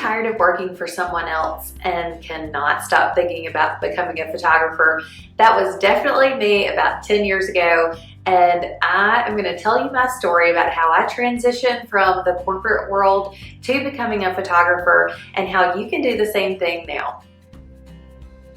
tired of working for someone else and cannot stop thinking about becoming a photographer? That was definitely me about 10 years ago, and I am going to tell you my story about how I transitioned from the corporate world to becoming a photographer and how you can do the same thing now.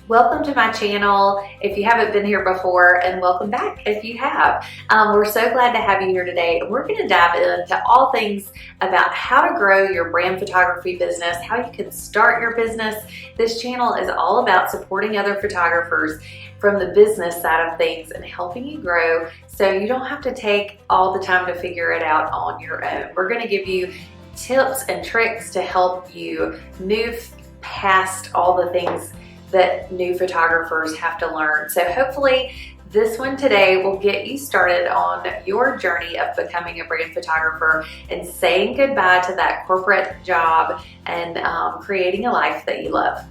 Welcome to my channel if you haven't been here before, and welcome back if you have. We're so glad to have you here today. We're going to dive into all things about how to grow your brand photography business, how you can start your business. This channel is all about supporting other photographers from the business side of things and helping you grow so you don't have to take all the time to figure it out on your own. We're going to give you tips and tricks to help you move past all the things that new photographers have to learn. So hopefully this one today will get you started on your journey of becoming a brand photographer and saying goodbye to that corporate job and creating a life that you love.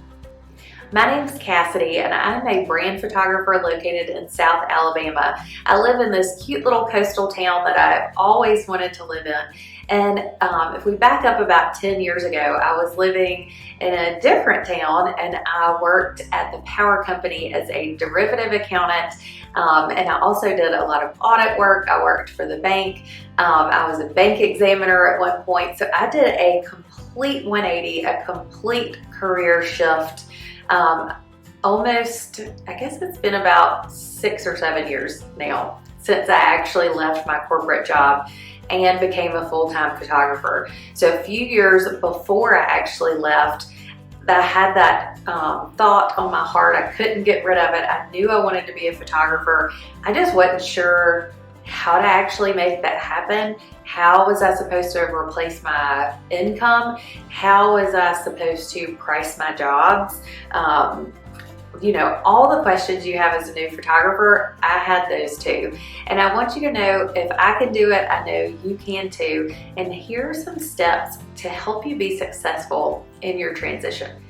My name is Cassidy, and I'm a brand photographer located in South Alabama. I live in this cute little coastal town that I've always wanted to live in. And if we back up about 10 years ago, I was living in a different town, and I worked at the power company as a derivative accountant. And I also did a lot of audit work. I worked for the bank. I was a bank examiner at one point. So I did a complete 180, a complete career shift. Almost, I guess it's been about 6 or 7 years now since I actually left my corporate job and became a full-time photographer. So a few years before I actually left, I had that thought on my heart. I couldn't get rid of it. I knew I wanted to be a photographer. I just wasn't sure how to actually make that happen. How was I supposed to replace my income? How was I supposed to price my jobs? You know, all the questions you have as a new photographer, I had those too. And I want you to know if I can do it, I know you can too. And here are some steps to help you be successful in your transition.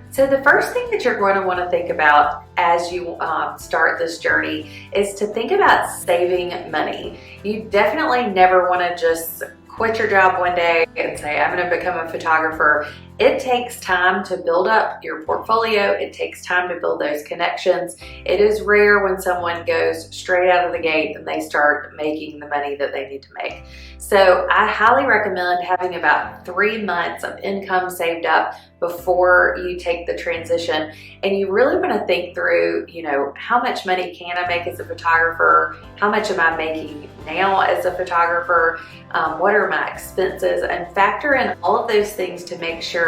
So the first thing that you're going to want to think about as you start this journey is to think about saving money. You definitely never want to just quit your job one day and say, I'm going to become a photographer. It takes time to build up your portfolio. It takes time to build those connections. It is rare when someone goes straight out of the gate and they start making the money that they need to make. So I highly recommend having about 3 months of income saved up before you take the transition. And you really want to think through, you know, how much money can I make as a photographer? How much am I making now as a photographer? What are my expenses? And factor in all of those things to make sure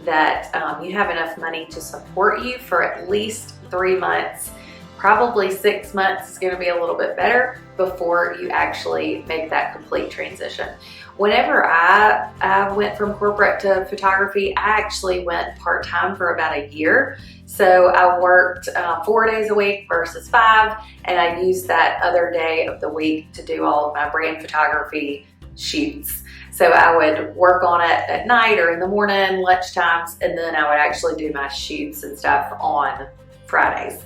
that you have enough money to support you for at least 3 months. Probably 6 months is going to be a little bit better before you actually make that complete transition. Whenever I went from corporate to photography, I actually went part-time for about a year. So I worked 4 days a week versus 5, and I used that other day of the week to do all of my brand photography shoots. So I would work on it at night or in the morning, lunch times, and then I would actually do my shoots and stuff on Fridays.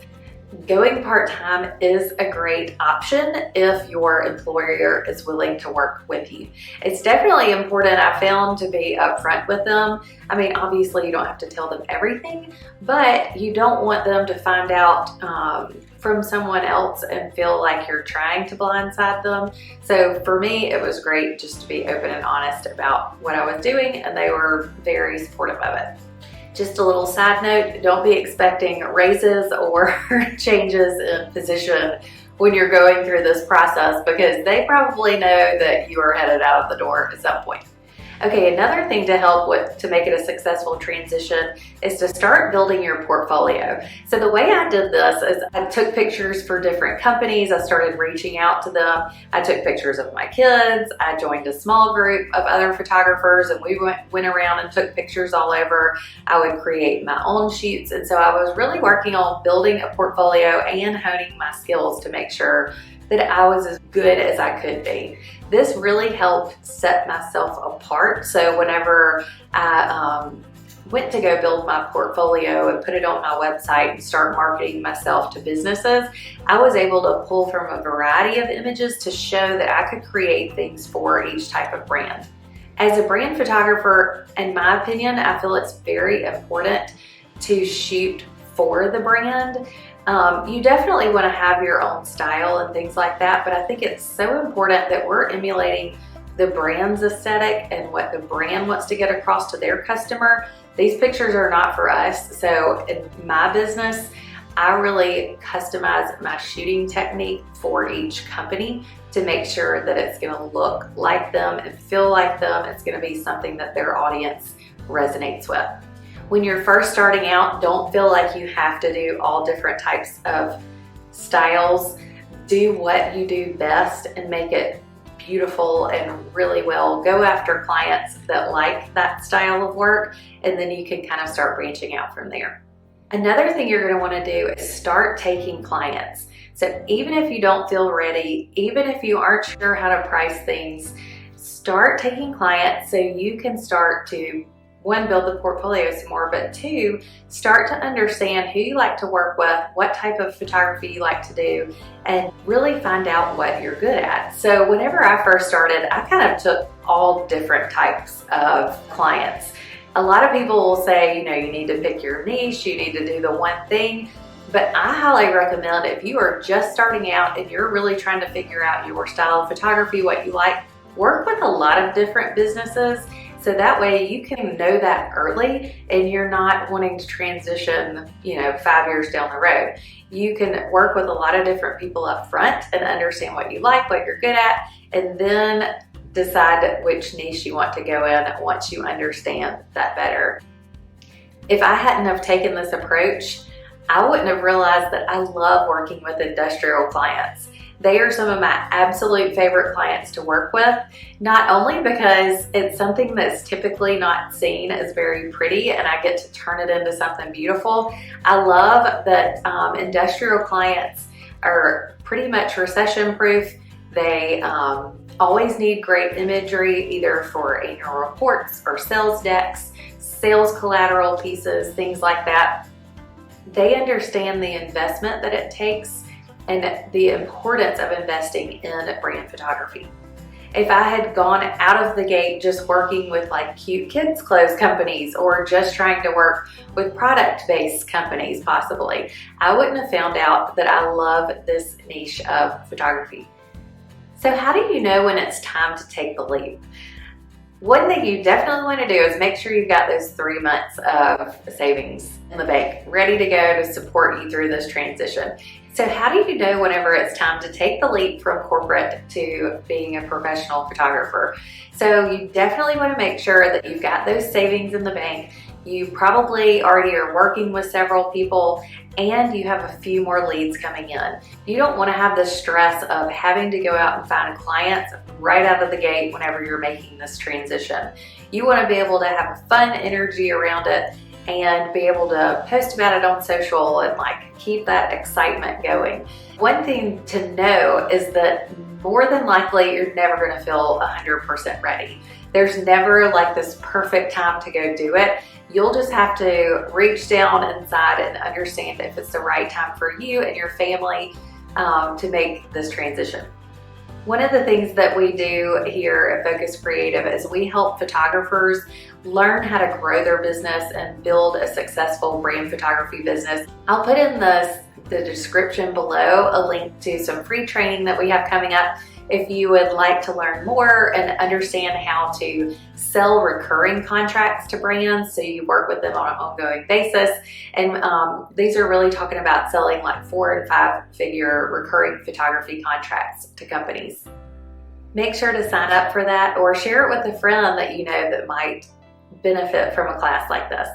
Going part-time is a great option if your employer is willing to work with you. It's definitely important, I found, to be upfront with them. I mean, obviously you don't have to tell them everything, but you don't want them to find out from someone else and feel like you're trying to blindside them. So for me, it was great just to be open and honest about what I was doing, and they were very supportive of it. Just a little side note, don't be expecting raises or changes in position when you're going through this process, because they probably know that you are headed out of the door at some point. Okay, another thing to help with to make it a successful transition is to start building your portfolio. So the way I did this is I took pictures for different companies. I started reaching out to them. I took pictures of my kids. I joined a small group of other photographers, and we went around and took pictures all over. I would create my own shoots. And so I was really working on building a portfolio and honing my skills to make sure that I was as good as I could be. This really helped set myself apart. So whenever I went to go build my portfolio and put it on my website and start marketing myself to businesses, I was able to pull from a variety of images to show that I could create things for each type of brand. As a brand photographer, in my opinion, I feel it's very important to shoot for the brand. You definitely want to have your own style and things like that, but I think it's so important that we're emulating the brand's aesthetic and what the brand wants to get across to their customer. These pictures are not for us. So in my business, I really customize my shooting technique for each company to make sure that it's going to look like them and feel like them. It's going to be something that their audience resonates with. When you're first starting out, don't feel like you have to do all different types of styles. Do what you do best and make it beautiful and really well. Go after clients that like that style of work, and then you can kind of start branching out from there. Another thing you're going to want to do is start taking clients. So even if you don't feel ready, even if you aren't sure how to price things, start taking clients so you can start to, one, build the portfolio some more, but two, start to understand who you like to work with, what type of photography you like to do, and really find out what you're good at. So whenever I first started, I kind of took all different types of clients. A lot of people will say, you know, you need to pick your niche, you need to do the one thing, but I highly recommend if you are just starting out and you're really trying to figure out your style of photography, what you like, work with a lot of different businesses. So that way you can know that early and you're not wanting to transition, 5 years down the road. You can work with a lot of different people up front and understand what you like, what you're good at, and then decide which niche you want to go in once you understand that better. If I hadn't have taken this approach, I wouldn't have realized that I love working with industrial clients. They are some of my absolute favorite clients to work with, not only because it's something that's typically not seen as very pretty and I get to turn it into something beautiful. I love that industrial clients are pretty much recession proof. They always need great imagery, either for annual reports or sales decks, sales collateral pieces, things like that. They understand the investment that it takes and the importance of investing in brand photography. If I had gone out of the gate just working with like cute kids clothes companies or just trying to work with product-based companies possibly, I wouldn't have found out that I love this niche of photography. So how do you know when it's time to take the leap? One thing you definitely want to do is make sure you've got those 3 months of savings in the bank ready to go to support you through this transition. So how do you know whenever it's time to take the leap from corporate to being a professional photographer? So you definitely want to make sure that you've got those savings in the bank. You probably already are working with several people and you have a few more leads coming in. You don't want to have the stress of having to go out and find clients right out of the gate whenever you're making this transition. You want to be able to have a fun energy around it and be able to post about it on social and keep that excitement going. One thing to know is that more than likely you're never going to feel 100% ready. There's never this perfect time to go do it. You'll just have to reach down inside and understand if it's the right time for you and your family to make this transition. One of the things that we do here at Focus Creative is we help photographers learn how to grow their business and build a successful brand photography business. I'll put in the description below a link to some free training that we have coming up if you would like to learn more and understand how to sell recurring contracts to brands so you work with them on an ongoing basis. And these are really talking about selling 4 and 5 figure recurring photography contracts to companies. Make sure to sign up for that or share it with a friend that you know that might benefit from a class like this.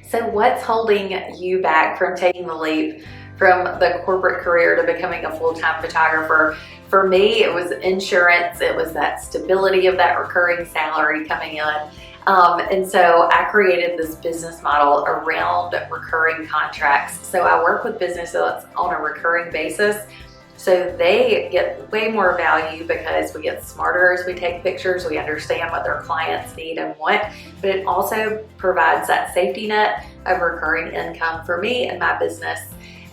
So what's holding you back from taking the leap from the corporate career to becoming a full-time photographer? For me, it was insurance. It was that stability of that recurring salary coming in. And so I created this business model around recurring contracts. So I work with businesses on a recurring basis. So they get way more value because we get smarter as we take pictures. We understand what their clients need and want, but it also provides that safety net of recurring income for me and my business.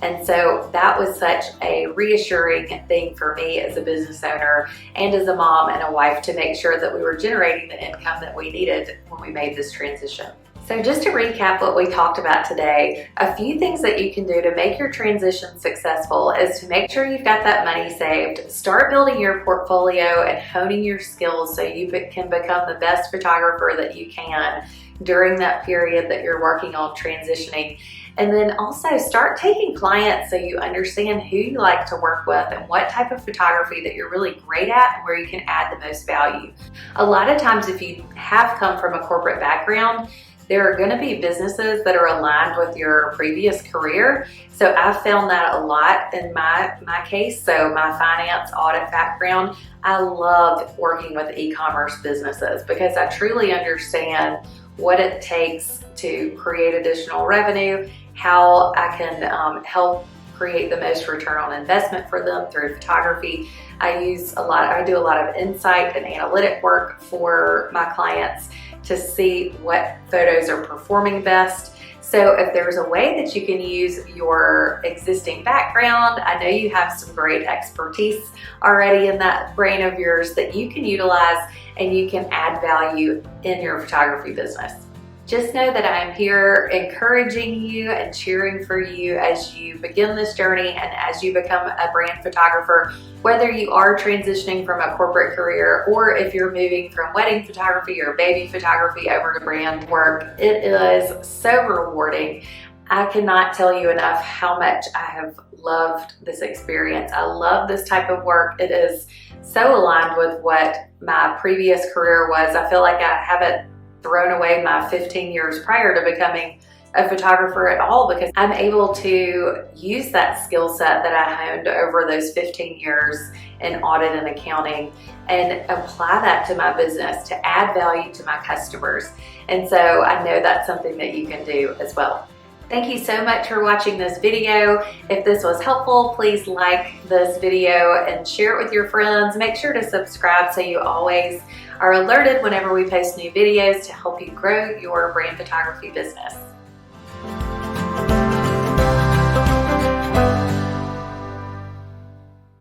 And so that was such a reassuring thing for me as a business owner and as a mom and a wife to make sure that we were generating the income that we needed when we made this transition. So just to recap what we talked about today, a few things that you can do to make your transition successful is to make sure you've got that money saved, start building your portfolio and honing your skills so you can become the best photographer that you can during that period that you're working on transitioning. And then also start taking clients so you understand who you like to work with and what type of photography that you're really great at and where you can add the most value. A lot of times if you have come from a corporate background, there are going to be businesses that are aligned with your previous career. So I've found that a lot in my case. So my finance audit background, I love working with e-commerce businesses because I truly understand what it takes to create additional revenue, how I can help create the most return on investment for them through photography. I do a lot of insight and analytic work for my clients to see what photos are performing best. So if there's a way that you can use your existing background, I know you have some great expertise already in that brain of yours that you can utilize and you can add value in your photography business. Just know that I'm here encouraging you and cheering for you as you begin this journey and as you become a brand photographer, whether you are transitioning from a corporate career or if you're moving from wedding photography or baby photography over to brand work. It is so rewarding. I cannot tell you enough how much I have loved this experience. I love this type of work. It is so aligned with what my previous career was. I feel like I haven't thrown away my 15 years prior to becoming a photographer at all because I'm able to use that skill set that I honed over those 15 years in audit and accounting and apply that to my business to add value to my customers. And so I know that's something that you can do as well. Thank you so much for watching this video. If this was helpful, please like this video and share it with your friends. Make sure to subscribe so you always are alerted whenever we post new videos to help you grow your brand photography business.